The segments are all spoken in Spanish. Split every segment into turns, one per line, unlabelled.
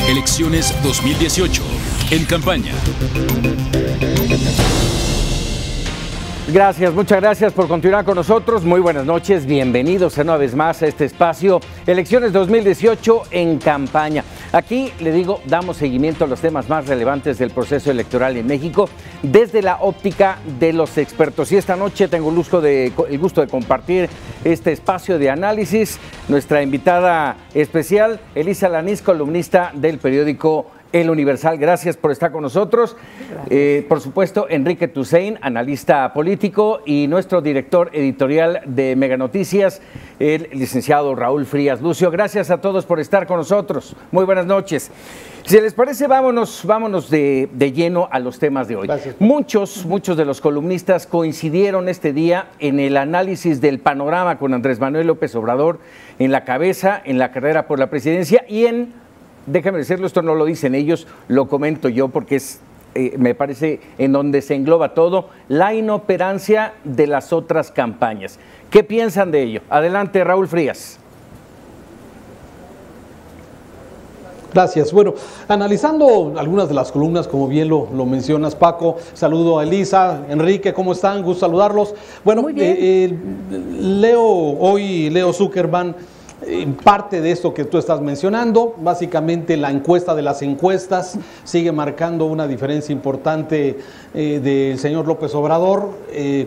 Elecciones 2018, en campaña.
Gracias, muchas gracias por continuar con nosotros. Muy buenas noches, bienvenidos una vez más a este espacio Elecciones 2018 en campaña. Aquí, le digo, damos seguimiento a los temas más relevantes del proceso electoral en México desde la óptica de los expertos. Y esta noche tengo el gusto de compartir este espacio de análisis. Nuestra invitada especial, Elisa Lanís, columnista del periódico El Universal. Gracias por estar con nosotros. Por supuesto, Enrique Tusain, analista político, y nuestro director editorial de Mega Noticias, el licenciado Raúl Frías Lucio. Gracias a todos por estar con nosotros. Muy buenas noches. Si les parece, vámonos de lleno a los temas de hoy. Gracias. Muchos de los columnistas coincidieron este día en el análisis del panorama con Andrés Manuel López Obrador en la cabeza, en la carrera por la presidencia y déjame decirlo, esto no lo dicen ellos, lo comento yo porque es, me parece, en donde se engloba todo, la inoperancia de las otras campañas. ¿Qué piensan de ello? Adelante, Raúl Frías.
Gracias. Bueno, analizando algunas de las columnas, como bien lo mencionas, Paco, saludo a Elisa, Enrique, ¿cómo están? Gusto saludarlos. Bueno, Leo Zuckerman, parte de esto que tú estás mencionando, básicamente la encuesta de las encuestas sigue marcando una diferencia importante del señor López Obrador,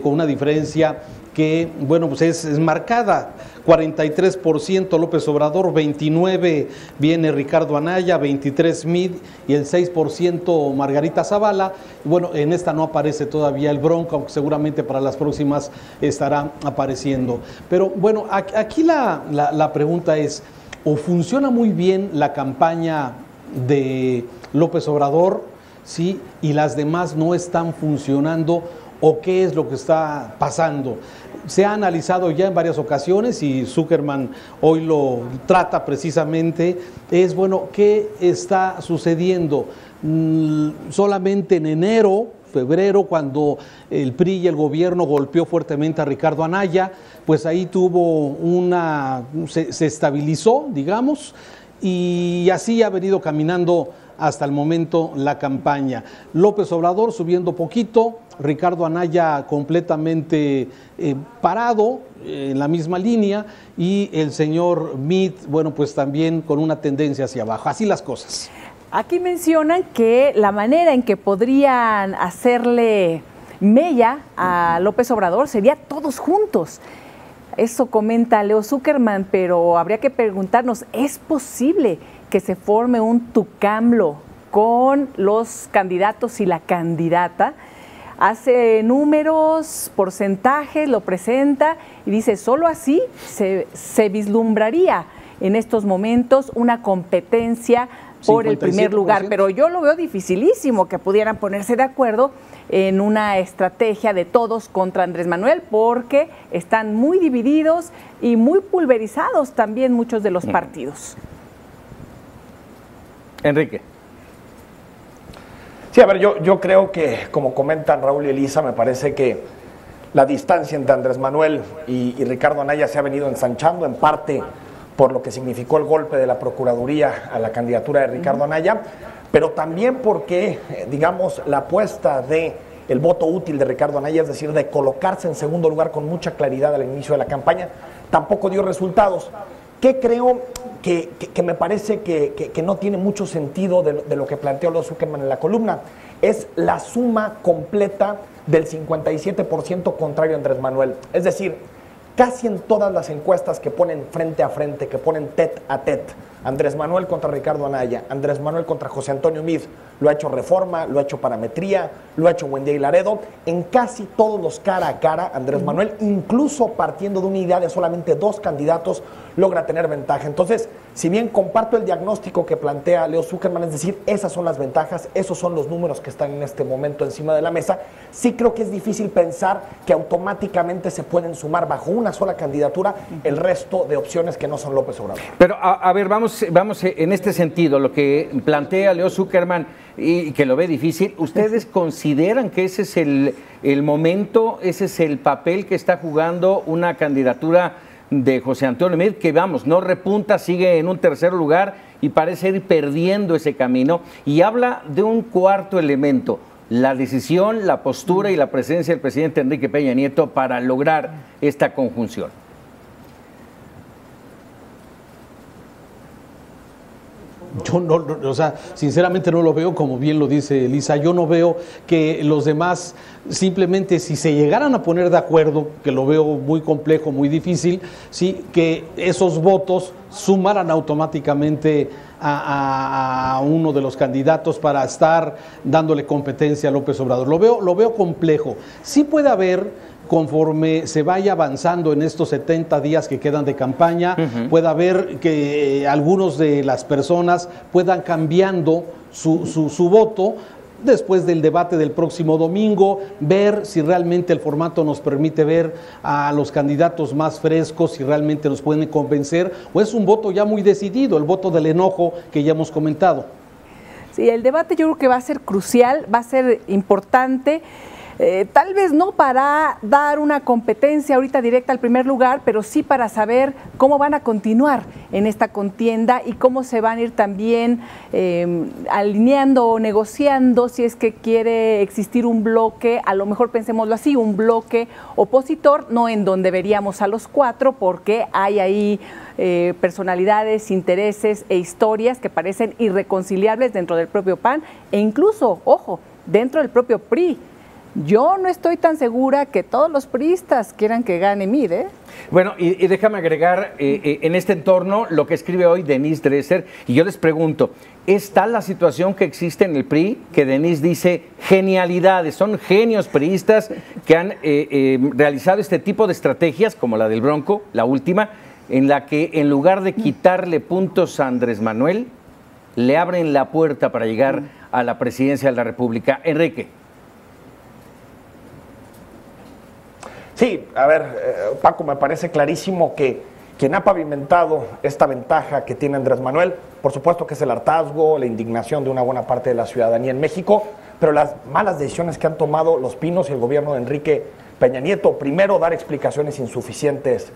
con una diferencia que, bueno, pues es marcada. 43% López Obrador, 29% viene Ricardo Anaya, 23% Mid y el 6% Margarita Zavala. Bueno, en esta no aparece todavía el Bronco, aunque seguramente para las próximas estará apareciendo. Pero bueno, aquí la pregunta es, ¿o funciona muy bien la campaña de López Obrador, sí, y las demás no están funcionando, o qué es lo que está pasando? Se ha analizado ya en varias ocasiones y Zuckerman hoy lo trata precisamente, es bueno, ¿qué está sucediendo? Solamente en enero, febrero, cuando el PRI y el gobierno golpeó fuertemente a Ricardo Anaya, pues ahí tuvo se estabilizó, digamos, y así ha venido caminando hasta el momento la campaña. López Obrador subiendo poquito, Ricardo Anaya completamente parado en la misma línea, y el señor Mid, bueno, pues también con una tendencia hacia abajo. Así las cosas.
Aquí mencionan que la manera en que podrían hacerle mella a López Obrador sería todos juntos. Eso comenta Leo Zuckerman, pero habría que preguntarnos, ¿es posible que se forme un tucamlo con los candidatos y la candidata? Hace números, porcentajes, lo presenta y dice, solo así se vislumbraría en estos momentos una competencia por el primer lugar, pero yo lo veo dificilísimo que pudieran ponerse de acuerdo en una estrategia de todos contra Andrés Manuel, porque están muy divididos y muy pulverizados también muchos de los partidos.
Enrique.
Sí, a ver, yo creo que, como comentan Raúl y Elisa, me parece que la distancia entre Andrés Manuel y Ricardo Anaya se ha venido ensanchando, en parte por lo que significó el golpe de la Procuraduría a la candidatura de Ricardo Anaya, pero también porque, digamos, la apuesta del voto útil de Ricardo Anaya, es decir, de colocarse en segundo lugar con mucha claridad al inicio de la campaña, tampoco dio resultados. ¿Qué creo que me parece que no tiene mucho sentido de lo que planteó Leo Zuckerman en la columna? Es la suma completa del 57% contrario a Andrés Manuel. Es decir, casi en todas las encuestas que ponen frente a frente, que ponen tete a tete, Andrés Manuel contra Ricardo Anaya, Andrés Manuel contra José Antonio Mid, lo ha hecho Reforma, lo ha hecho Parametría, lo ha hecho Buendía y Laredo, en casi todos los cara a cara, Andrés Manuel, incluso partiendo de una idea de solamente dos candidatos, logra tener ventaja. Entonces, si bien comparto el diagnóstico que plantea Leo Zuckerman, es decir, esas son las ventajas, esos son los números que están en este momento encima de la mesa, sí creo que es difícil pensar que automáticamente se pueden sumar bajo una sola candidatura el resto de opciones que no son López Obrador.
Pero, a ver, vamos en este sentido, lo que plantea Leo Zuckerman y que lo ve difícil, ¿ustedes consideran que ese es el momento, ese es el papel que está jugando una candidatura de José Antonio Meade, que vamos, no repunta, sigue en un tercer lugar y parece ir perdiendo ese camino, y habla de un cuarto elemento: la decisión, la postura y la presencia del presidente Enrique Peña Nieto para lograr esta conjunción.
Yo no, o sea, sinceramente no lo veo, como bien lo dice Elisa. Yo no veo que los demás, simplemente si se llegaran a poner de acuerdo, que lo veo muy complejo, muy difícil, sí, que esos votos sumaran automáticamente a uno de los candidatos para estar dándole competencia a López Obrador. Lo veo complejo. Sí puede haber, conforme se vaya avanzando en estos 70 días que quedan de campaña, puede haber que algunos de las personas puedan cambiando su voto después del debate del próximo domingo, ver si realmente el formato nos permite ver a los candidatos más frescos, si realmente nos pueden convencer, o es un voto ya muy decidido, el voto del enojo que ya hemos comentado.
Sí, el debate yo creo que va a ser crucial, va a ser importante. Tal vez no para dar una competencia ahorita directa al primer lugar, pero sí para saber cómo van a continuar en esta contienda y cómo se van a ir también alineando o negociando, si es que quiere existir un bloque, a lo mejor pensémoslo así, un bloque opositor, no en donde veríamos a los cuatro, porque hay ahí personalidades, intereses e historias que parecen irreconciliables dentro del propio PAN e incluso, ojo, dentro del propio PRI. Yo no estoy tan segura que todos los priistas quieran que gane Meade, ¿eh?
Bueno, y déjame agregar en este entorno lo que escribe hoy Denise Dresser, y yo les pregunto, ¿es tal la situación que existe en el PRI que Denise dice genialidades, son genios priistas que han realizado este tipo de estrategias, como la del Bronco, la última, en la que en lugar de quitarle puntos a Andrés Manuel, le abren la puerta para llegar a la presidencia de la República? Enrique.
Sí, a ver, Paco, me parece clarísimo que quien ha pavimentado esta ventaja que tiene Andrés Manuel, por supuesto que es el hartazgo, la indignación de una buena parte de la ciudadanía en México, pero las malas decisiones que han tomado los Pinos y el gobierno de Enrique Peña Nieto: primero, dar explicaciones insuficientes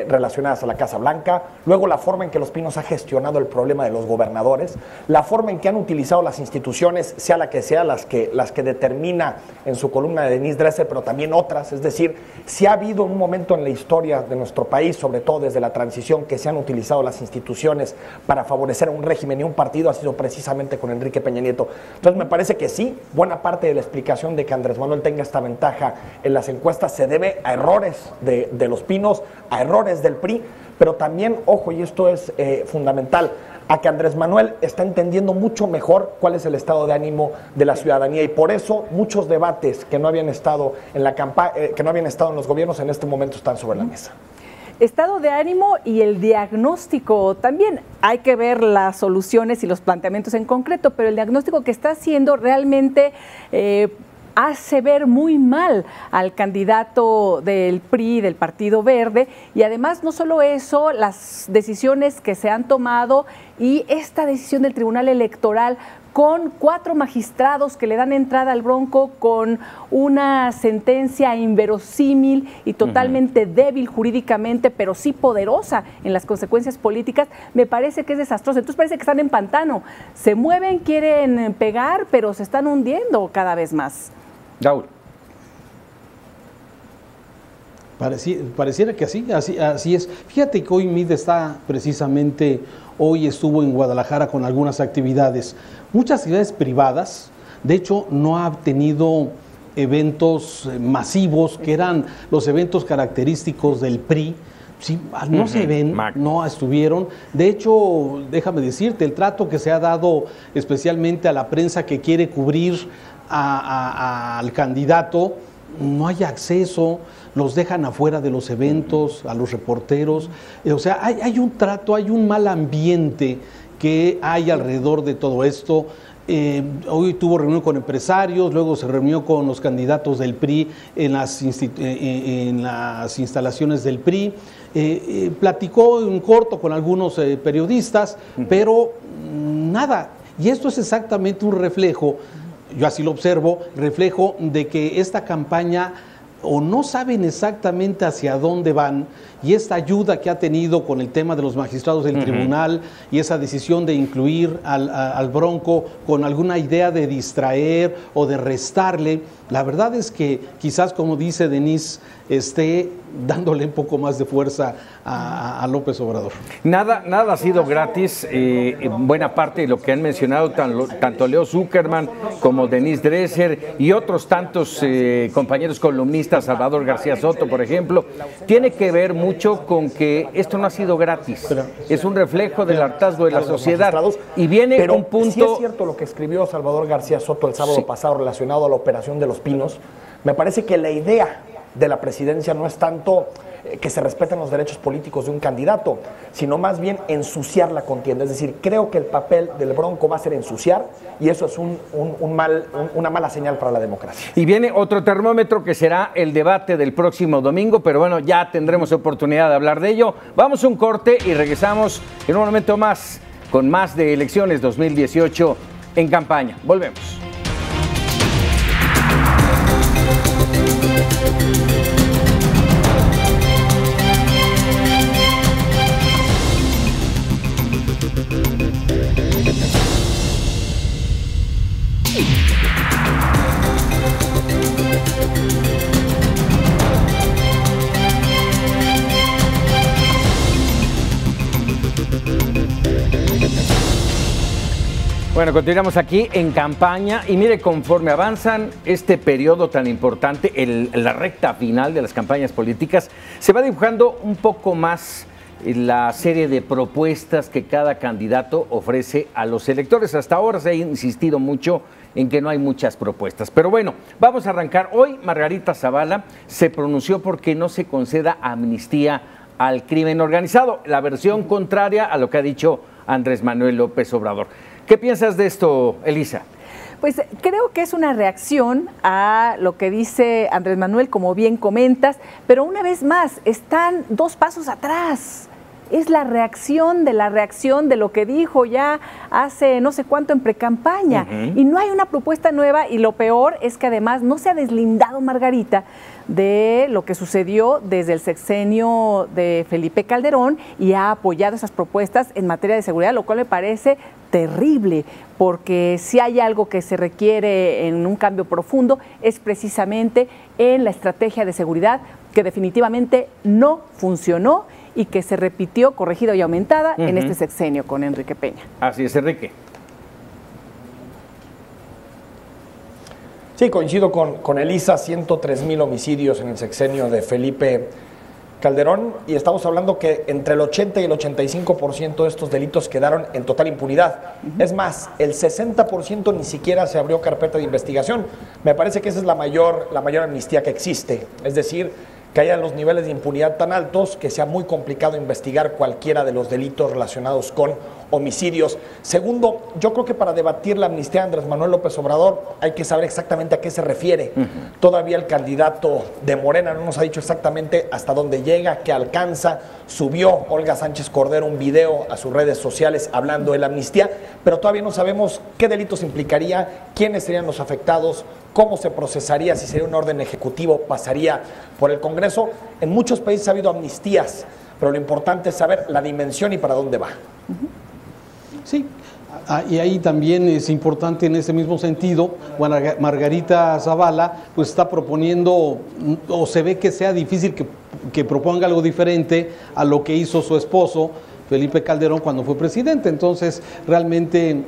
relacionadas a la Casa Blanca; luego, la forma en que los Pinos ha gestionado el problema de los gobernadores; la forma en que han utilizado las instituciones, sea la que sea, las que determina en su columna de Denise Dresser, pero también otras. Es decir, si ha habido un momento en la historia de nuestro país, sobre todo desde la transición, que se han utilizado las instituciones para favorecer a un régimen y un partido, ha sido precisamente con Enrique Peña Nieto. Entonces me parece que sí, buena parte de la explicación de que Andrés Manuel tenga esta ventaja en las encuestas se debe a errores de los Pinos, a errores del PRI, pero también, ojo, y esto es fundamental, a que Andrés Manuel está entendiendo mucho mejor cuál es el estado de ánimo de la ciudadanía, y por eso muchos debates que no habían estado en la que no habían estado en los gobiernos, en este momento están sobre la mesa.
Estado de ánimo y el diagnóstico también. Hay que ver las soluciones y los planteamientos en concreto, pero el diagnóstico que está haciendo realmente hace ver muy mal al candidato del PRI, del Partido Verde, y además no solo eso, las decisiones que se han tomado y esta decisión del Tribunal Electoral con 4 magistrados que le dan entrada al Bronco con una sentencia inverosímil y totalmente débil jurídicamente, pero sí poderosa en las consecuencias políticas, me parece que es desastroso. Entonces parece que están en pantano, se mueven, quieren pegar, pero se están hundiendo cada vez más.
Raúl.
Pareciera que así es. Fíjate que hoy Meade está precisamente, hoy estuvo en Guadalajara con algunas actividades, muchas actividades privadas. De hecho, no ha tenido eventos masivos, que eran los eventos característicos del PRI. Sí, no se ven, no estuvieron. De hecho, déjame decirte, el trato que se ha dado especialmente a la prensa que quiere cubrir al candidato, no hay acceso, los dejan afuera de los eventos, a los reporteros. O sea, hay un trato, hay un mal ambiente que hay alrededor de todo esto. Hoy tuvo reunión con empresarios, luego se reunió con los candidatos del PRI en las instalaciones del PRI, platicó en corto con algunos periodistas, pero nada. Y esto es exactamente un reflejo, yo así lo observo, reflejo de que esta campaña o no saben exactamente hacia dónde van, y esta ayuda que ha tenido con el tema de los magistrados del tribunal y esa decisión de incluir al Bronco con alguna idea de distraer o de restarle, la verdad es que quizás, como dice Denise, esté dándole un poco más de fuerza a López Obrador.
Nada ha sido gratis. Buena parte de lo que han mencionado tanto Leo Zuckerman como Denise Dresser y otros tantos compañeros columnistas, Salvador García Soto, por ejemplo, tiene que ver mucho con que esto no ha sido gratis. Es un reflejo del hartazgo de la sociedad. Y viene un punto...
Sí es cierto lo que escribió Salvador García Soto el sábado pasado relacionado a la operación de Los Pinos. Me parece que la idea de la presidencia no es tanto que se respeten los derechos políticos de un candidato, sino más bien ensuciar la contienda. Es decir, creo que el papel del Bronco va a ser ensuciar, y eso es una mala señal para la democracia.
Y viene otro termómetro que será el debate del próximo domingo, pero bueno, ya tendremos oportunidad de hablar de ello. Vamos a un corte y regresamos en un momento más con más de Elecciones 2018 en campaña. Volvemos. Bueno, continuamos aquí en campaña y mire, conforme avanzan este periodo tan importante, la recta final de las campañas políticas, se va dibujando un poco más la serie de propuestas que cada candidato ofrece a los electores. Hasta ahora se ha insistido mucho en que no hay muchas propuestas. Pero bueno, vamos a arrancar. Hoy Margarita Zavala se pronunció porque no se conceda amnistía al crimen organizado, la versión contraria a lo que ha dicho Andrés Manuel López Obrador. ¿Qué piensas de esto, Elisa?
Pues creo que es una reacción a lo que dice Andrés Manuel, como bien comentas, pero una vez más, están 2 pasos atrás. Es la reacción de lo que dijo ya hace no sé cuánto en precampaña. Y no hay una propuesta nueva, y lo peor es que además no se ha deslindado Margarita de lo que sucedió desde el sexenio de Felipe Calderón y ha apoyado esas propuestas en materia de seguridad, lo cual me parece terrible, porque si hay algo que se requiere en un cambio profundo es precisamente en la estrategia de seguridad, que definitivamente no funcionó y que se repitió, corregida y aumentada en este sexenio con Enrique Peña.
Así es, Enrique.
Sí, coincido con Elisa, 103,000 homicidios en el sexenio de Felipe Calderón, y estamos hablando que entre el 80 y el 85% de estos delitos quedaron en total impunidad. Es más, el 60% ni siquiera se abrió carpeta de investigación. Me parece que esa es la mayor amnistía que existe. Es decir, que haya los niveles de impunidad tan altos que sea muy complicado investigar cualquiera de los delitos relacionados con homicidios. Segundo, yo creo que para debatir la amnistía de Andrés Manuel López Obrador hay que saber exactamente a qué se refiere. Todavía el candidato de Morena no nos ha dicho exactamente hasta dónde llega, qué alcanza. Subió Olga Sánchez Cordero un video a sus redes sociales hablando de la amnistía, pero todavía no sabemos qué delitos implicaría, quiénes serían los afectados, cómo se procesaría, si sería un orden ejecutivo, pasaría por el Congreso. En muchos países ha habido amnistías, pero lo importante es saber la dimensión y para dónde va.
Sí, y ahí también es importante en ese mismo sentido, Margarita Zavala pues está proponiendo, o se ve que sea difícil que proponga algo diferente a lo que hizo su esposo Felipe Calderón cuando fue presidente. Entonces realmente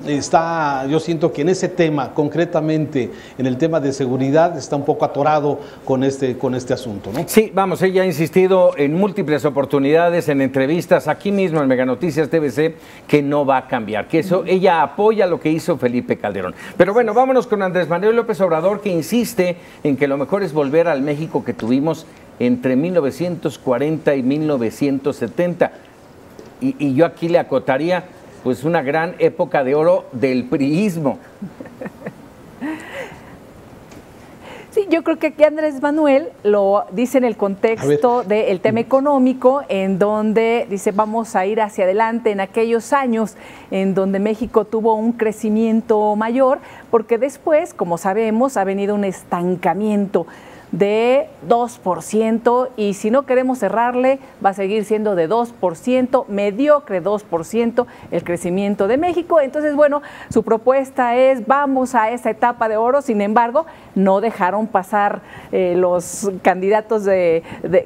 yo siento que en ese tema, concretamente en el tema de seguridad, está un poco atorado con este asunto, ¿no?
Sí, vamos, ella ha insistido en múltiples oportunidades, en entrevistas aquí mismo en Mega Noticias TVC, que no va a cambiar, que eso ella apoya lo que hizo Felipe Calderón. Pero bueno, vámonos con Andrés Manuel López Obrador, que insiste en que lo mejor es volver al México que tuvimos entre 1940 y 1970. Y yo aquí le acotaría, pues, una gran época de oro del priismo.
Sí, yo creo que aquí Andrés Manuel lo dice en el contexto del tema económico, en donde dice vamos a ir hacia adelante en aquellos años en donde México tuvo un crecimiento mayor, porque después, como sabemos, ha venido un estancamiento de 2%, y si no queremos cerrarle, va a seguir siendo de 2%, mediocre 2% el crecimiento de México. Entonces, bueno, su propuesta es vamos a esa etapa de oro. Sin embargo, no dejaron pasar los candidatos que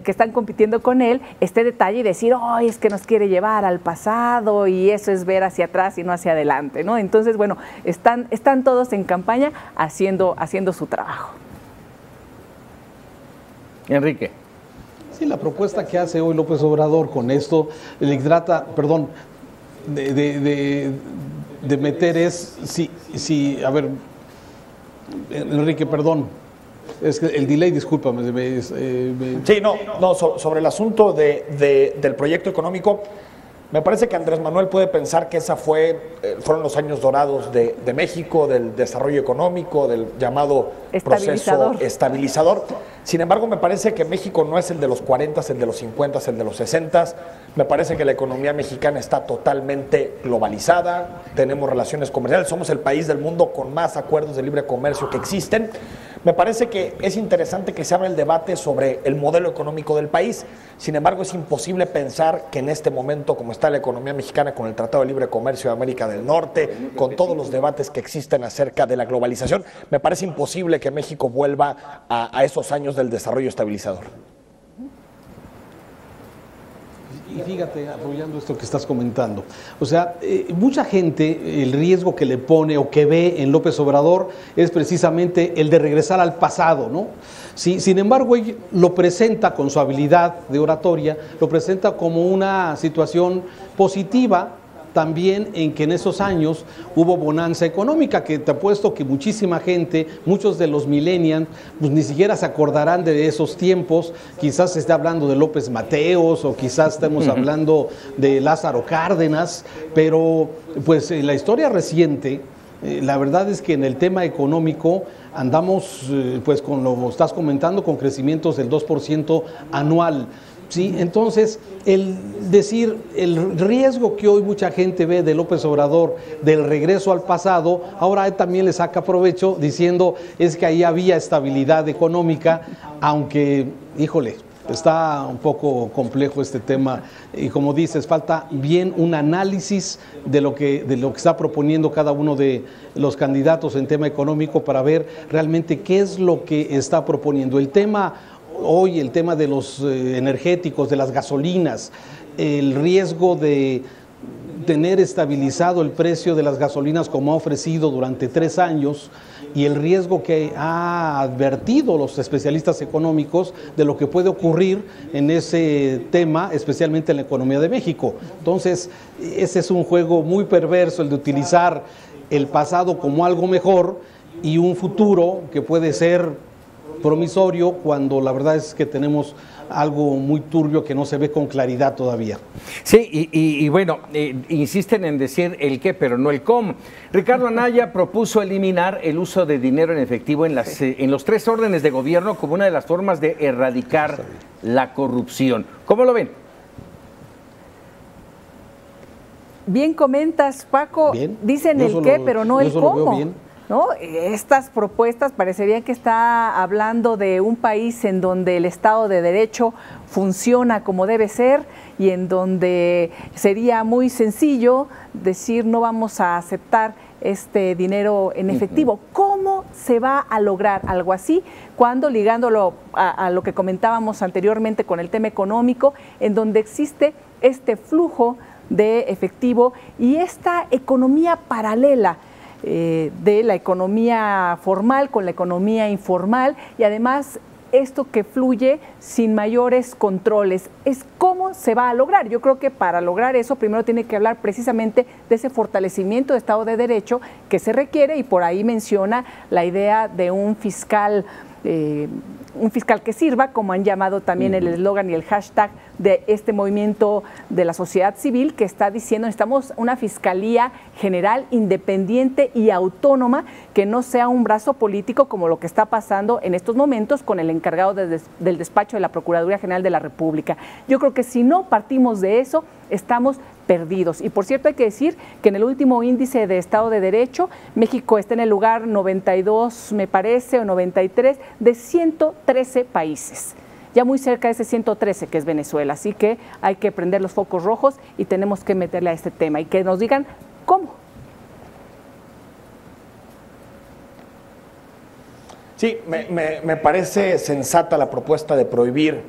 están compitiendo con él este detalle y decir, oh, es que nos quiere llevar al pasado y eso es ver hacia atrás y no hacia adelante, ¿no? Entonces, bueno, están todos en campaña haciendo su trabajo.
Enrique.
Sí, la propuesta que hace hoy López Obrador con esto, le trata, perdón, de meter es, sí, a ver, Enrique, perdón, es que el delay, discúlpame.
Sí, no, sobre el asunto del proyecto económico, me parece que Andrés Manuel puede pensar que fueron los años dorados de México, del desarrollo económico, del llamado proceso estabilizador. Sin embargo, me parece que México no es el de los 40, el de los 50, el de los 60. Me parece que la economía mexicana está totalmente globalizada, tenemos relaciones comerciales, somos el país del mundo con más acuerdos de libre comercio que existen. Me parece que es interesante que se abra el debate sobre el modelo económico del país. Sin embargo, es imposible pensar que en este momento, como está la economía mexicana con el Tratado de Libre Comercio de América del Norte, con todos los debates que existen acerca de la globalización, me parece imposible que México vuelva a esos años del desarrollo estabilizador.
Y fíjate, apoyando esto que estás comentando, o sea, mucha gente, el riesgo que le pone o que ve en López Obrador es precisamente el de regresar al pasado, ¿no? Sí, sin embargo, él lo presenta con su habilidad de oratoria, lo presenta como una situación positiva, también en que en esos años hubo bonanza económica, que te apuesto que muchísima gente, muchos de los millennials, pues ni siquiera se acordarán de esos tiempos. Quizás se esté hablando de López Mateos o quizás estemos hablando de Lázaro Cárdenas, pero pues en la historia reciente, la verdad es que en el tema económico andamos, pues con lo estás comentando, con crecimientos del 2% anual. Sí, entonces, el riesgo que hoy mucha gente ve de López Obrador del regreso al pasado, ahora él también le saca provecho diciendo es que ahí había estabilidad económica, aunque, híjole, está un poco complejo este tema y como dices, falta bien un análisis de lo que está proponiendo cada uno de los candidatos en tema económico para ver realmente qué es lo que está proponiendo. El tema hoy, el tema de los energéticos, de las gasolinas, el riesgo de tener estabilizado el precio de las gasolinas como ha ofrecido durante 3 años y el riesgo que ha advertido los especialistas económicos de lo que puede ocurrir en ese tema, especialmente en la economía de México. Entonces, ese es un juego muy perverso, el de utilizar el pasado como algo mejor y un futuro que puede ser promisorio cuando la verdad es que tenemos algo muy turbio que no se ve con claridad todavía.
Sí, y bueno, insisten en decir el qué, pero no el cómo. Ricardo Anaya propuso eliminar el uso de dinero en efectivo en los 3 órdenes de gobierno como una de las formas de erradicar la corrupción. ¿Cómo lo ven?
Bien comentas, Paco. Bien. Dicen el qué, pero no el cómo. Lo veo bien. ¿No? Estas propuestas parecerían que está hablando de un país en donde el Estado de Derecho funciona como debe ser y en donde sería muy sencillo decir no vamos a aceptar este dinero en efectivo. ¿Cómo se va a lograr algo así? Cuando ligándolo a lo que comentábamos anteriormente con el tema económico, en donde existe este flujo de efectivo y esta economía paralela de la economía formal con la economía informal y además esto que fluye sin mayores controles. Es cómo se va a lograr. Yo creo que para lograr eso primero tiene que hablar precisamente de ese fortalecimiento de Estado de Derecho que se requiere y por ahí menciona la idea de un fiscal que sirva, como han llamado también el eslogan y el hashtag de este movimiento de la sociedad civil que está diciendo necesitamos una fiscalía general independiente y autónoma que no sea un brazo político como lo que está pasando en estos momentos con el encargado del despacho de la Procuraduría General de la República. Yo creo que si no partimos de eso, estamos perdidos. Y por cierto, hay que decir que en el último índice de Estado de Derecho, México está en el lugar 92, me parece, o 93, de 113 países. Ya muy cerca de ese 113 que es Venezuela. Así que hay que prender los focos rojos y tenemos que meterle a este tema y que nos digan cómo.
Sí, me parece sensata la propuesta de prohibir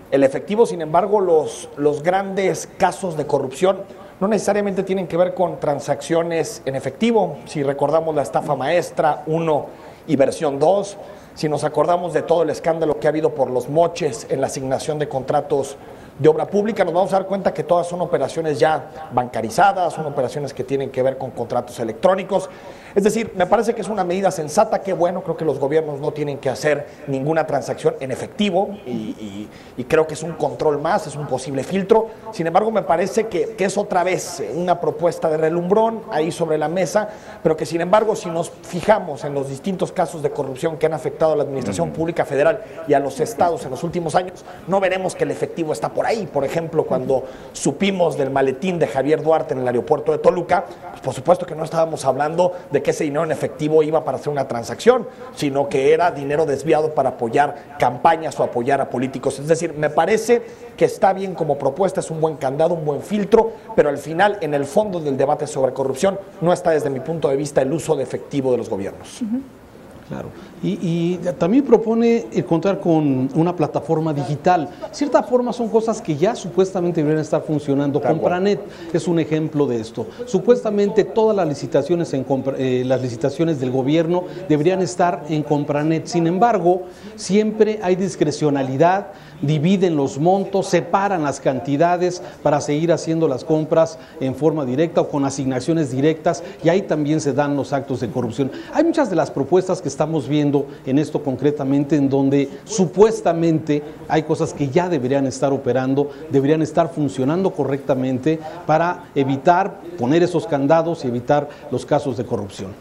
el efectivo. Sin embargo, los grandes casos de corrupción no necesariamente tienen que ver con transacciones en efectivo. Si recordamos la estafa maestra 1 y versión 2, si nos acordamos de todo el escándalo que ha habido por los moches en la asignación de contratos de obra pública, nos vamos a dar cuenta que todas son operaciones ya bancarizadas, son operaciones que tienen que ver con contratos electrónicos. Es decir, me parece que es una medida sensata, que bueno, creo que los gobiernos no tienen que hacer ninguna transacción en efectivo y creo que es un control más, es un posible filtro. Sin embargo, me parece que es otra vez una propuesta de relumbrón ahí sobre la mesa, pero que sin embargo, si nos fijamos en los distintos casos de corrupción que han afectado a la administración pública federal y a los estados en los últimos años, no veremos que el efectivo está por ahí. Por ejemplo, cuando supimos del maletín de Javier Duarte en el aeropuerto de Toluca, pues por supuesto que no estábamos hablando de que ese dinero en efectivo iba para hacer una transacción, sino que era dinero desviado para apoyar campañas o apoyar a políticos. Es decir, me parece que está bien como propuesta, es un buen candado, un buen filtro, pero al final, en el fondo del debate sobre corrupción, no está desde mi punto de vista el uso de efectivo de los gobiernos.
Claro. Y también propone contar con una plataforma digital. De cierta forma son cosas que ya supuestamente deberían estar funcionando. Compranet es un ejemplo de esto. Supuestamente todas las licitaciones del gobierno deberían estar en Compranet. Sin embargo, siempre hay discrecionalidad, dividen los montos, separan las cantidades para seguir haciendo las compras en forma directa o con asignaciones directas, y ahí también se dan los actos de corrupción. Hay muchas de las propuestas que estamos viendo en esto concretamente en donde supuestamente hay cosas que ya deberían estar operando, deberían estar funcionando correctamente para evitar poner esos candados y evitar los casos de corrupción.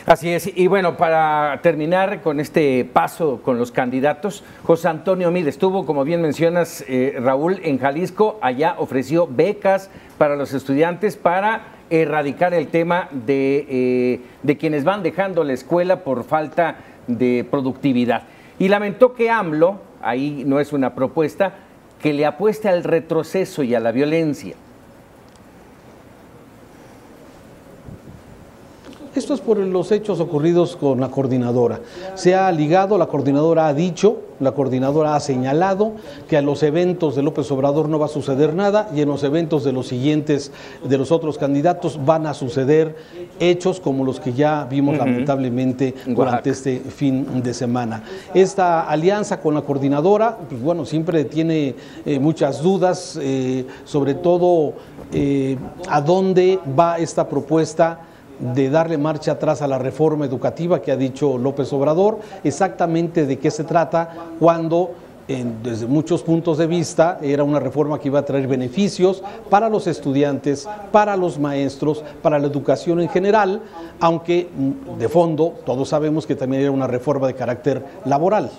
Así es, y bueno, para terminar con este paso con los candidatos, José Antonio Meade estuvo, como bien mencionas, Raúl, en Jalisco. Allá ofreció becas para los estudiantes para erradicar el tema de quienes van dejando la escuela por falta de productividad. Y lamentó que AMLO, ahí no es una propuesta, que le apueste al retroceso y a la violencia.
Esto es por los hechos ocurridos con la coordinadora. Se ha ligado, la coordinadora ha dicho, la coordinadora ha señalado que a los eventos de López Obrador no va a suceder nada y en los eventos de los siguientes, de los otros candidatos, van a suceder hechos como los que ya vimos lamentablemente durante este fin de semana. Esta alianza con la coordinadora, pues bueno, siempre tiene muchas dudas, sobre todo a dónde va esta propuesta de darle marcha atrás a la reforma educativa que ha dicho López Obrador. Exactamente de qué se trata, cuando desde muchos puntos de vista era una reforma que iba a traer beneficios para los estudiantes, para los maestros, para la educación en general, aunque de fondo todos sabemos que también era una reforma de carácter laboral.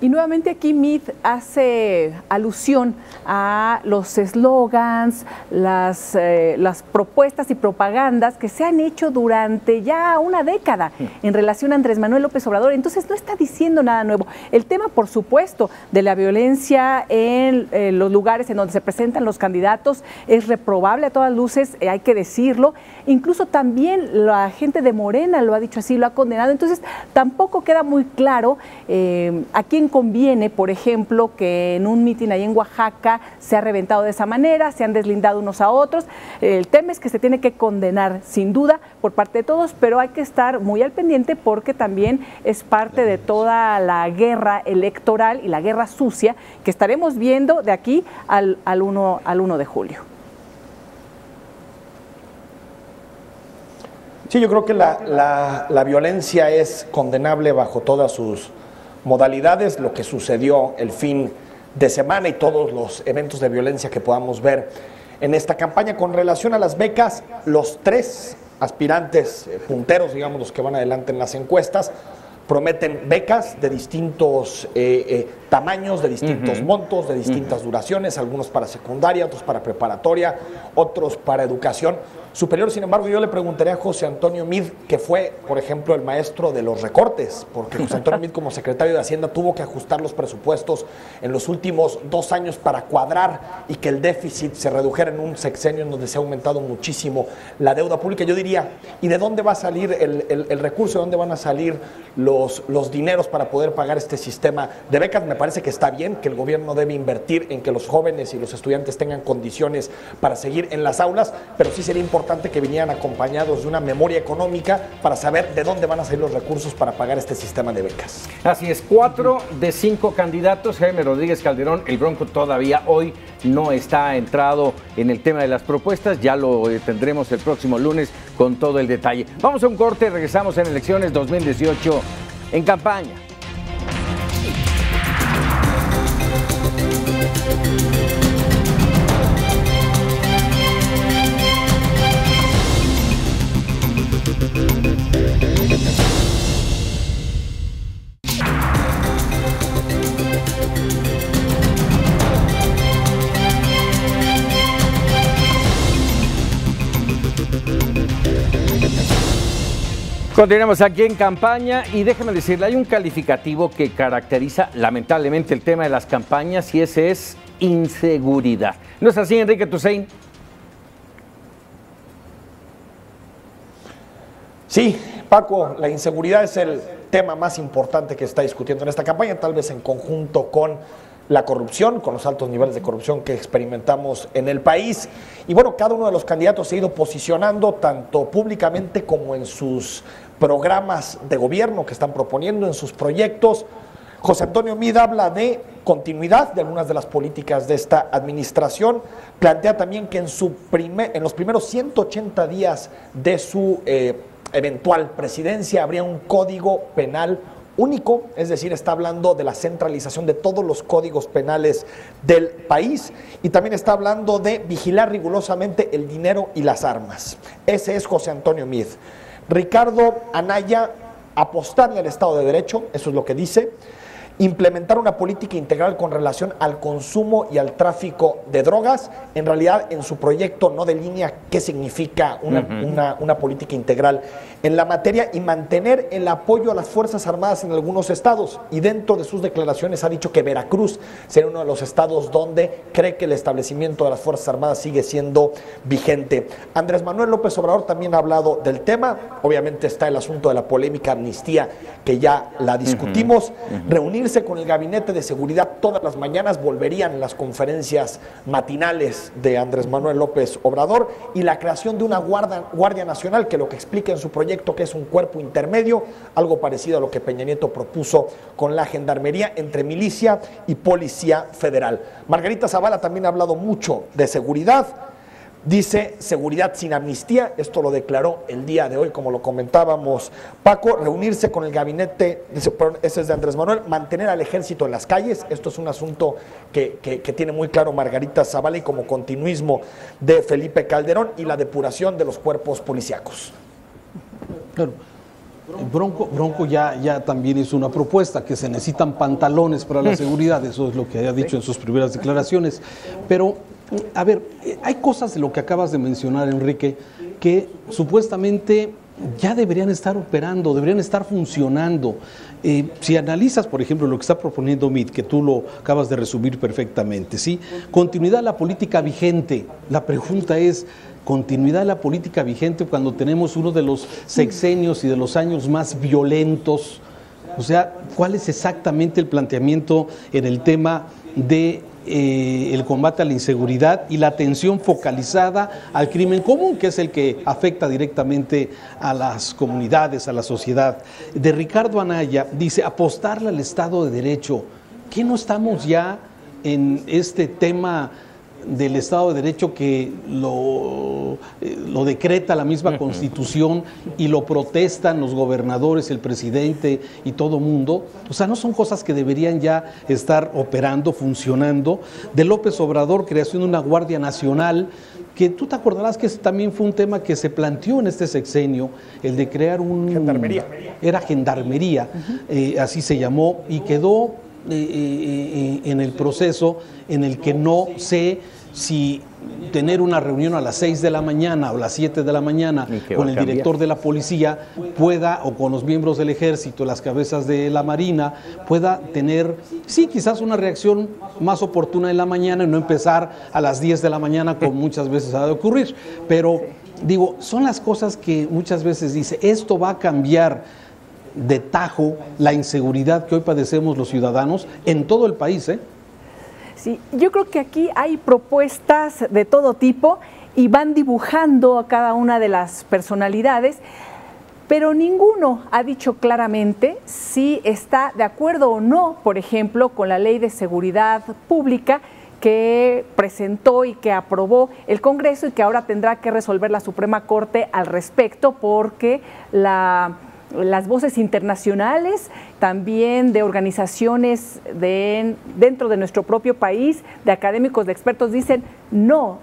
Y nuevamente aquí Meade hace alusión a los eslogans, las propuestas y propagandas que se han hecho durante ya una década en relación a Andrés Manuel López Obrador. Entonces no está diciendo nada nuevo. El tema, por supuesto, de la violencia en los lugares en donde se presentan los candidatos es reprobable a todas luces, hay que decirlo. Incluso también la gente de Morena lo ha dicho así, lo ha condenado. Entonces tampoco queda muy claro a quién conviene, por ejemplo, que en un mitin ahí en Oaxaca se ha reventado de esa manera, se han deslindado unos a otros. El tema es que se tiene que condenar sin duda por parte de todos, pero hay que estar muy al pendiente porque también es parte de toda la guerra electoral y la guerra sucia que estaremos viendo de aquí al 1 de julio.
Sí, yo creo que la violencia es condenable bajo todas sus modalidades. Lo que sucedió el fin de semana y todos los eventos de violencia que podamos ver en esta campaña. Con relación a las becas, los tres aspirantes punteros, digamos los que van adelante en las encuestas, prometen becas de distintos tamaños, de distintos montos, de distintas duraciones, algunos para secundaria, otros para preparatoria, otros para educación superior. Sin embargo, yo le preguntaría a José Antonio Meade, que fue, por ejemplo, el maestro de los recortes, porque José Antonio Meade, como secretario de Hacienda, tuvo que ajustar los presupuestos en los últimos 2 años para cuadrar y que el déficit se redujera en un sexenio en donde se ha aumentado muchísimo la deuda pública. Yo diría, ¿y de dónde va a salir el recurso? ¿De dónde van a salir los dineros para poder pagar este sistema de becas? Me parece que está bien, que el gobierno debe invertir en que los jóvenes y los estudiantes tengan condiciones para seguir en las aulas, pero sí sería importante que vinieran acompañados de una memoria económica para saber de dónde van a salir los recursos para pagar este sistema de becas.
Así es, 4 de 5 candidatos. Jaime Rodríguez Calderón, el Bronco, todavía hoy no está entrado en el tema de las propuestas, ya lo tendremos el próximo lunes con todo el detalle. Vamos a un corte, regresamos en Elecciones 2018 en campaña. Continuamos aquí en campaña y déjeme decirle, hay un calificativo que caracteriza lamentablemente el tema de las campañas y ese es inseguridad. ¿No es así, Enrique Tusain?
Sí, Paco, la inseguridad es el tema más importante que está discutiendo en esta campaña, tal vez en conjunto con la corrupción, con los altos niveles de corrupción que experimentamos en el país. Y bueno, cada uno de los candidatos se ha ido posicionando tanto públicamente como en sus programas de gobierno que están proponiendo, en sus proyectos. José Antonio Meade habla de continuidad de algunas de las políticas de esta administración. Plantea también que en los primeros 180 días de su eventual presidencia habría un código penal único, es decir, está hablando de la centralización de todos los códigos penales del país y también está hablando de vigilar rigurosamente el dinero y las armas. Ese es José Antonio Meade. Ricardo Anaya, apostarle al Estado de Derecho, eso es lo que dice. Implementar una política integral con relación al consumo y al tráfico de drogas. En realidad, en su proyecto no delinea qué significa una política integral en la materia y mantener el apoyo a las Fuerzas Armadas en algunos estados. Y dentro de sus declaraciones ha dicho que Veracruz será uno de los estados donde cree que el establecimiento de las Fuerzas Armadas sigue siendo vigente. Andrés Manuel López Obrador también ha hablado del tema. Obviamente está el asunto de la polémica amnistía, que ya la discutimos. Reunirse con el Gabinete de Seguridad todas las mañanas, volverían las conferencias matinales de Andrés Manuel López Obrador, y la creación de una Guardia Nacional, que lo que explica en su proyecto que es un cuerpo intermedio, algo parecido a lo que Peña Nieto propuso con la Gendarmería, entre milicia y Policía Federal. Margarita Zavala también ha hablado mucho de seguridad. Dice seguridad sin amnistía, esto lo declaró el día de hoy, como lo comentábamos, Paco. Reunirse con el gabinete, ese es de Andrés Manuel, mantener al ejército en las calles, esto es un asunto que tiene muy claro Margarita Zavala, y como continuismo de Felipe Calderón, y la depuración de los cuerpos policíacos.
Claro. Bronco ya también hizo una propuesta, que se necesitan pantalones para la seguridad, eso es lo que ha dicho en sus primeras declaraciones, pero a ver, hay cosas de lo que acabas de mencionar, Enrique, que supuestamente ya deberían estar operando, deberían estar funcionando. Si analizas, por ejemplo, lo que está proponiendo Meade, que tú lo acabas de resumir perfectamente, ¿sí? Continuidad de la política vigente. La pregunta es, continuidad de la política vigente cuando tenemos uno de los sexenios y de los años más violentos. O sea, ¿cuál es exactamente el planteamiento en el tema de el combate a la inseguridad y la atención focalizada al crimen común, que es el que afecta directamente a las comunidades, a la sociedad? De Ricardo Anaya dice, apostarle al Estado de Derecho. ¿Qué no estamos ya en este tema del Estado de Derecho que lo decreta la misma Constitución y lo protestan los gobernadores, el presidente y todo mundo. O sea, no son cosas que deberían ya estar operando, funcionando. De López Obrador, creación de una Guardia Nacional, que tú te acordarás que ese también fue un tema que se planteó en este sexenio, el de crear un...
Gendarmería.
Era gendarmería, así se llamó, y quedó en el proceso en el que no sé si tener una reunión a las 6 de la mañana o las 7 de la mañana con el director de la policía pueda, o con los miembros del ejército, las cabezas de la marina, pueda tener, sí, quizás una reacción más oportuna en la mañana y no empezar a las 10 de la mañana como muchas veces ha de ocurrir. Pero digo, son las cosas que muchas veces dice, esto va a cambiar de tajo la inseguridad que hoy padecemos los ciudadanos en todo el país, ¿eh?
Sí, yo creo que aquí hay propuestas de todo tipo y van dibujando a cada una de las personalidades, pero ninguno ha dicho claramente si está de acuerdo o no, por ejemplo, con la Ley de Seguridad Pública que presentó y que aprobó el Congreso y que ahora tendrá que resolver la Suprema Corte al respecto, porque las voces internacionales, también de organizaciones dentro de nuestro propio país, de académicos, de expertos, dicen no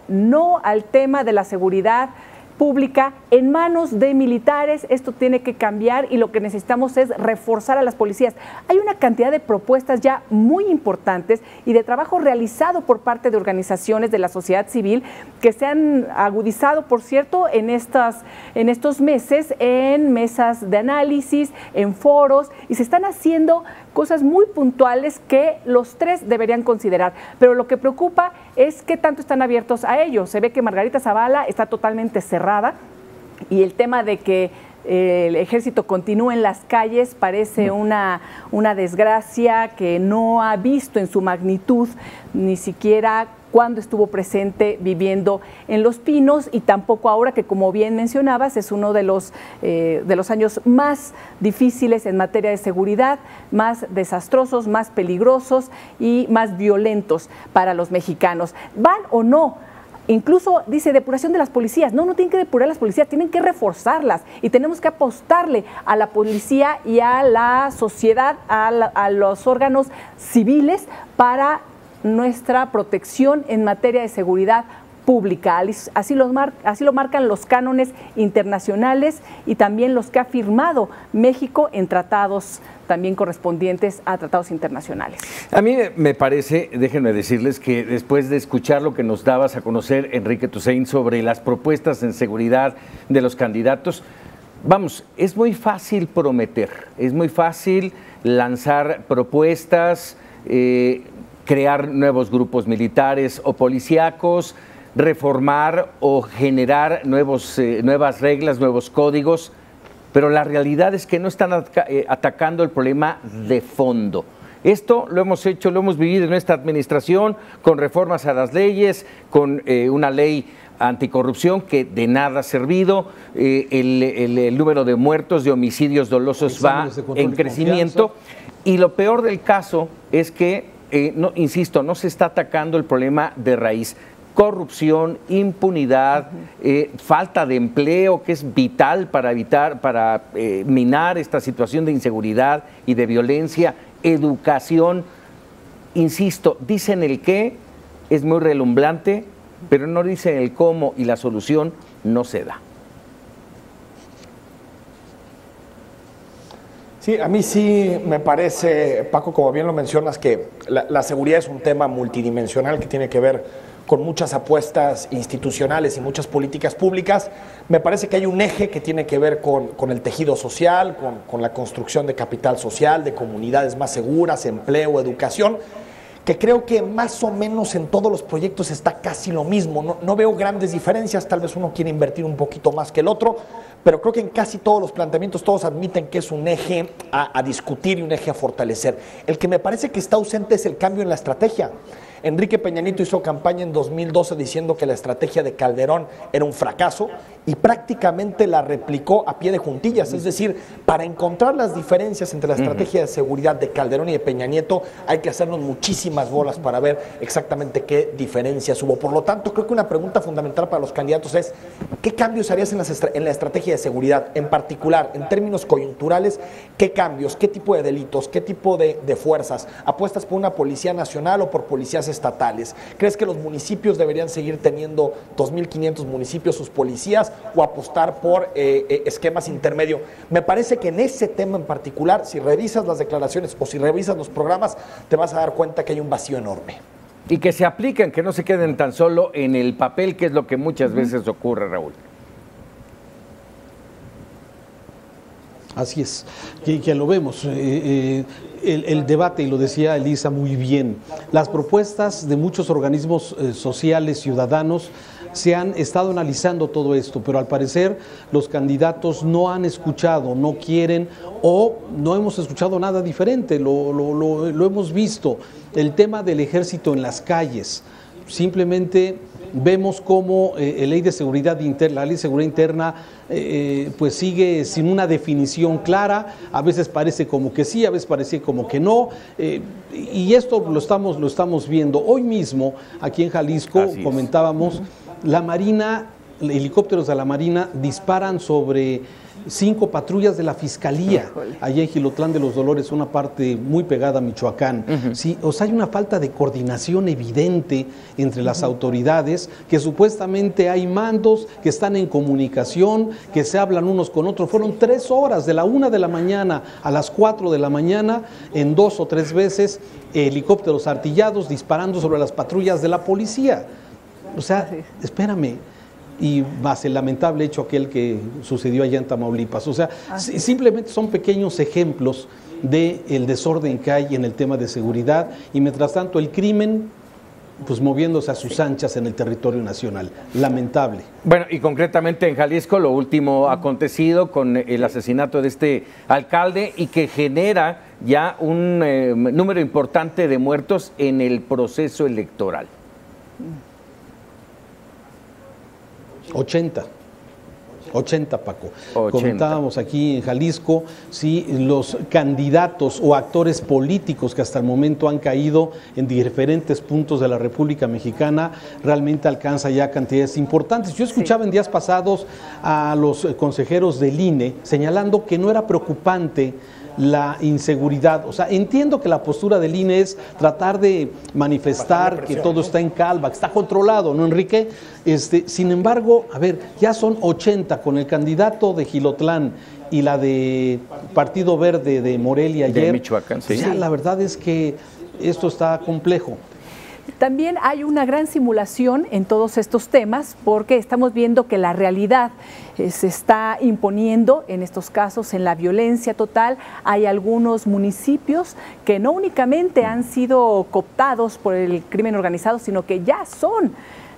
al tema de la seguridad pública en manos de militares. Esto tiene que cambiar y lo que necesitamos es reforzar a las policías. Hay una cantidad de propuestas ya muy importantes y de trabajo realizado por parte de organizaciones de la sociedad civil que se han agudizado, por cierto, en estos meses, en mesas de análisis, en foros, y se están haciendo cosas muy puntuales que los tres deberían considerar. Pero lo que preocupa es qué tanto están abiertos a ello. Se ve que Margarita Zavala está totalmente cerrada y el tema de que el ejército continúe en las calles parece una desgracia que no ha visto en su magnitud ni siquiera cuando estuvo presente viviendo en Los Pinos, y tampoco ahora que, como bien mencionabas, es uno de los años más difíciles en materia de seguridad, más desastrosos, más peligrosos y más violentos para los mexicanos. ¿Van o no? Incluso dice depuración de las policías. No tienen que depurar las policías, tienen que reforzarlas, y tenemos que apostarle a la policía y a la sociedad, a los órganos civiles para nuestra protección en materia de seguridad pública. Así lo marcan los cánones internacionales y también los que ha firmado México en tratados también correspondientes a tratados internacionales.
A mí me parece, déjenme decirles, que después de escuchar lo que nos dabas a conocer, Enrique Tusain, sobre las propuestas en seguridad de los candidatos, vamos, es muy fácil prometer, es muy fácil lanzar propuestas, crear nuevos grupos militares o policíacos, reformar o generar nuevas reglas, nuevos códigos, pero la realidad es que no están atacando el problema de fondo. Esto lo hemos hecho, lo hemos vivido en esta administración con reformas a las leyes, con una ley anticorrupción que de nada ha servido, el número de muertos, de homicidios dolosos va en crecimiento, y lo peor del caso es que insisto, no se está atacando el problema de raíz. Corrupción, impunidad, falta de empleo, que es vital para minar esta situación de inseguridad y de violencia, educación. Insisto, dicen el qué, es muy relumbrante, pero no dicen el cómo, y la solución no se da.
Sí, a mí sí me parece, Paco, como bien lo mencionas, que la seguridad es un tema multidimensional que tiene que ver con muchas apuestas institucionales y muchas políticas públicas. Me parece que hay un eje que tiene que ver con el tejido social, con la construcción de capital social, de comunidades más seguras, empleo, educación, que creo que más o menos en todos los proyectos está casi lo mismo. No veo grandes diferencias, tal vez uno quiere invertir un poquito más que el otro, pero creo que en casi todos los planteamientos todos admiten que es un eje a discutir y un eje a fortalecer. El que me parece que está ausente es el cambio en la estrategia. Enrique Peña Nieto hizo campaña en 2012 diciendo que la estrategia de Calderón era un fracaso y prácticamente la replicó a pie de juntillas. Es decir, para encontrar las diferencias entre la estrategia de seguridad de Calderón y de Peña Nieto hay que hacernos muchísimas bolas para ver exactamente qué diferencias hubo. Por lo tanto, creo que una pregunta fundamental para los candidatos es ¿qué cambios harías en la estrategia de seguridad? En particular, en términos coyunturales, ¿qué cambios? ¿Qué tipo de delitos? ¿Qué tipo de fuerzas? ¿Apuestas por una policía nacional o por policías estatales? ¿Crees que los municipios deberían seguir teniendo 2.500 municipios sus policías o apostar por esquemas intermedio? Me parece que en ese tema en particular, si revisas las declaraciones o si revisas los programas, te vas a dar cuenta que hay un vacío enorme.
Y que se apliquen, que no se queden tan solo en el papel, que es lo que muchas veces ocurre, Raúl.
Así es, que lo vemos. El debate, y lo decía Elisa muy bien, las propuestas de muchos organismos sociales, ciudadanos, se han estado analizando todo esto, pero al parecer los candidatos no han escuchado, no quieren o no hemos escuchado nada diferente, lo hemos visto. El tema del ejército en las calles, simplemente vemos cómo la ley de seguridad interna pues sigue sin una definición clara, a veces parece como que sí, a veces parece como que no, y esto lo estamos viendo. Hoy mismo, aquí en Jalisco, comentábamos, la Marina, helicópteros de la Marina disparan sobre 5 patrullas de la Fiscalía, allá en Jilotlán de los Dolores, una parte muy pegada a Michoacán. Sí, o sea, hay una falta de coordinación evidente entre las autoridades, que supuestamente hay mandos que están en comunicación, que se hablan unos con otros. Fueron 3 horas, de la 1 de la mañana a las 4 de la mañana, en 2 o 3 veces, helicópteros artillados disparando sobre las patrullas de la policía. O sea, espérame. Y más el lamentable hecho aquel que sucedió allá en Tamaulipas. O sea, simplemente son pequeños ejemplos del desorden que hay en el tema de seguridad y mientras tanto el crimen pues moviéndose a sus anchas en el territorio nacional. Lamentable.
Bueno, y concretamente en Jalisco, lo último acontecido con el asesinato de este alcalde y que genera ya un número importante de muertos en el proceso electoral.
80, Paco. 80. Comentábamos aquí en Jalisco, sí, los candidatos o actores políticos que hasta el momento han caído en diferentes puntos de la República Mexicana, realmente alcanza ya cantidades importantes. Yo escuchaba en días pasados a los consejeros del INE señalando que no era preocupante la inseguridad. O sea, entiendo que la postura del INE es tratar de manifestar que todo está en calma, que está controlado, ¿no, Enrique? Sin embargo, a ver, ya son 80 con el candidato de Jilotlán y la de Partido Verde de Morelia ayer.
De Michoacán, sí.
Ya, la verdad es que esto está complejo.
También hay una gran simulación en todos estos temas porque estamos viendo que la realidad se está imponiendo en estos casos en la violencia total. Hay algunos municipios que no únicamente han sido cooptados por el crimen organizado, sino que ya son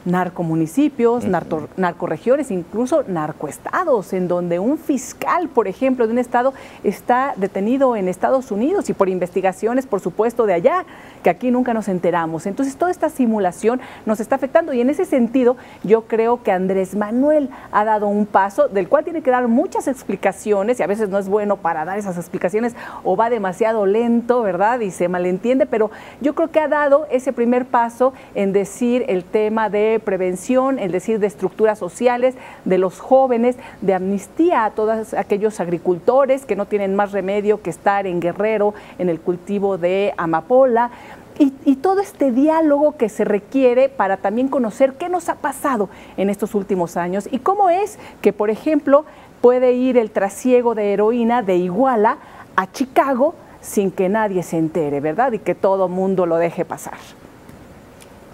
narcomunicipios, narcorregiones, incluso narcoestados, en donde un fiscal, por ejemplo, de un estado está detenido en Estados Unidos y por investigaciones, por supuesto, de allá, que aquí nunca nos enteramos. Entonces, toda esta simulación nos está afectando y en ese sentido yo creo que Andrés Manuel ha dado un paso del cual tiene que dar muchas explicaciones y a veces no es bueno para dar esas explicaciones o va demasiado lento, ¿verdad? Y se malentiende, pero yo creo que ha dado ese primer paso en decir el tema de prevención, el decir de estructuras sociales, de los jóvenes, de amnistía a todos aquellos agricultores que no tienen más remedio que estar en Guerrero, en el cultivo de amapola, y todo este diálogo que se requiere para también conocer qué nos ha pasado en estos últimos años y cómo es que, por ejemplo, puede ir el trasiego de heroína de Iguala a Chicago sin que nadie se entere, ¿verdad? Y que todo mundo lo deje pasar.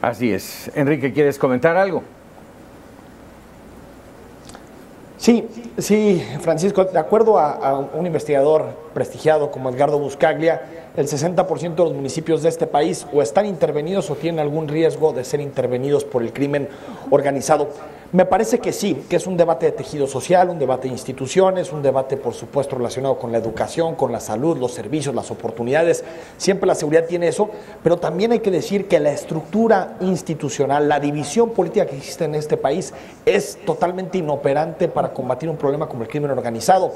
Así es. Enrique, ¿quieres comentar algo?
Sí, Francisco, de acuerdo a un investigador prestigiado como Edgardo Buscaglia, el 60% de los municipios de este país o están intervenidos o tienen algún riesgo de ser intervenidos por el crimen organizado. Me parece que sí, que es un debate de tejido social, un debate de instituciones, un debate, por supuesto, relacionado con la educación, con la salud, los servicios, las oportunidades. Siempre la seguridad tiene eso, pero también hay que decir que la estructura institucional, la división política que existe en este país es totalmente inoperante para combatir un problema como el crimen organizado.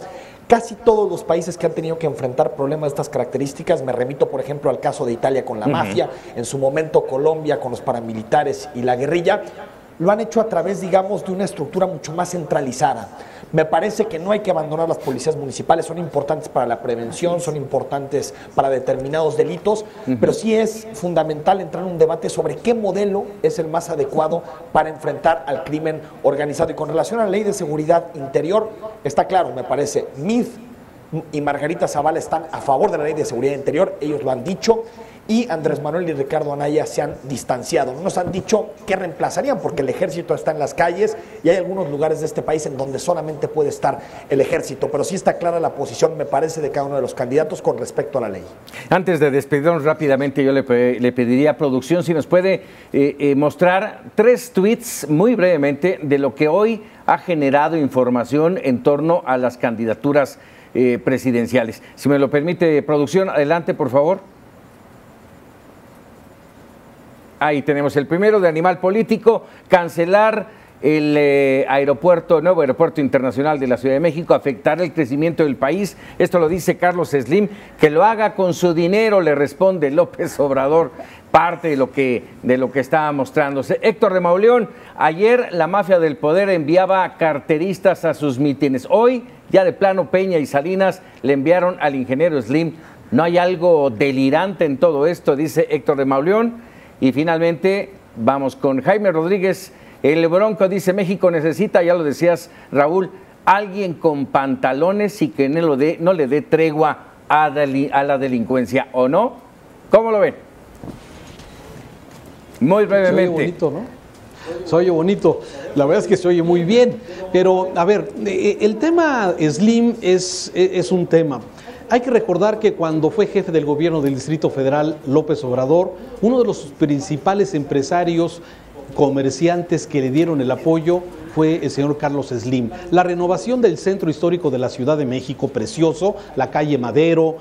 Casi todos los países que han tenido que enfrentar problemas de estas características, me remito, por ejemplo, al caso de Italia con la mafia, en su momento Colombia con los paramilitares y la guerrilla, lo han hecho a través, digamos, de una estructura mucho más centralizada. Me parece que no hay que abandonar las policías municipales, son importantes para la prevención, son importantes para determinados delitos, pero sí es fundamental entrar en un debate sobre qué modelo es el más adecuado para enfrentar al crimen organizado. Y con relación a la Ley de Seguridad Interior, está claro, me parece, MIF y Margarita Zavala están a favor de la Ley de Seguridad Interior, ellos lo han dicho, y Andrés Manuel y Ricardo Anaya se han distanciado. No nos han dicho qué reemplazarían, porque el ejército está en las calles y hay algunos lugares de este país en donde solamente puede estar el ejército, pero sí está clara la posición, me parece, de cada uno de los candidatos con respecto a la ley. Antes de despedirnos rápidamente, yo le pediría a producción si nos puede mostrar 3 tweets muy brevemente de lo que hoy ha generado información en torno a las candidaturas presidenciales. Si me lo permite, producción, adelante, por favor. Ahí tenemos el primero de Animal Político: cancelar el nuevo aeropuerto internacional de la Ciudad de México afectará el crecimiento del país. Esto lo dice Carlos Slim. Que lo haga con su dinero, le responde López Obrador, parte de lo que estaba mostrándose. Héctor de Mauleón: ayer la mafia del poder enviaba carteristas a sus mítines. Hoy, ya de plano, Peña y Salinas le enviaron al ingeniero Slim. ¿No hay algo delirante en todo esto?, dice Héctor de Mauleón. Y finalmente vamos con Jaime Rodríguez. El Bronco dice: México necesita, ya lo decías, Raúl, alguien con pantalones y que no le dé tregua a la delincuencia, ¿o no? ¿Cómo lo ven? Muy brevemente.
Se oye bonito, ¿no? Se oye bonito. La verdad es que se oye muy bien. Pero, a ver, el tema Slim es un tema. Hay que recordar que cuando fue jefe del gobierno del Distrito Federal, López Obrador, uno de los principales empresarios, comerciantes que le dieron el apoyo fue el señor Carlos Slim. La renovación del centro histórico de la Ciudad de México, precioso, la calle Madero,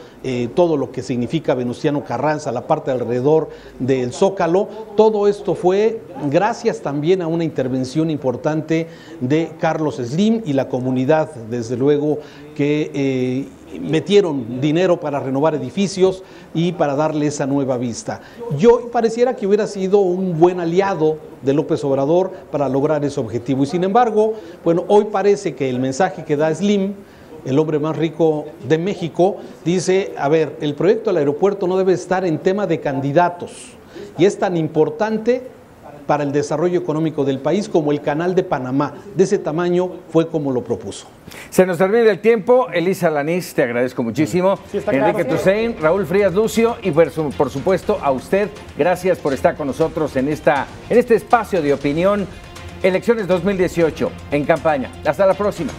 todo lo que significa Venustiano Carranza, la parte alrededor del Zócalo, todo esto fue gracias también a una intervención importante de Carlos Slim y la comunidad, desde luego, que metieron dinero para renovar edificios y para darle esa nueva vista. Yo pareciera que hubiera sido un buen aliado de López Obrador para lograr ese objetivo. Y sin embargo, bueno, hoy parece que el mensaje que da Slim, el hombre más rico de México, dice: a ver, el proyecto del aeropuerto no debe estar en tema de candidatos y es tan importante para el desarrollo económico del país como el Canal de Panamá. De ese tamaño fue como lo propuso.
Se nos termina el tiempo. Elisa Lanís, te agradezco muchísimo. Sí, Enrique Tusain, Raúl Frías Lucio y por supuesto a usted, gracias por estar con nosotros en este espacio de opinión. Elecciones 2018 en campaña. Hasta la próxima.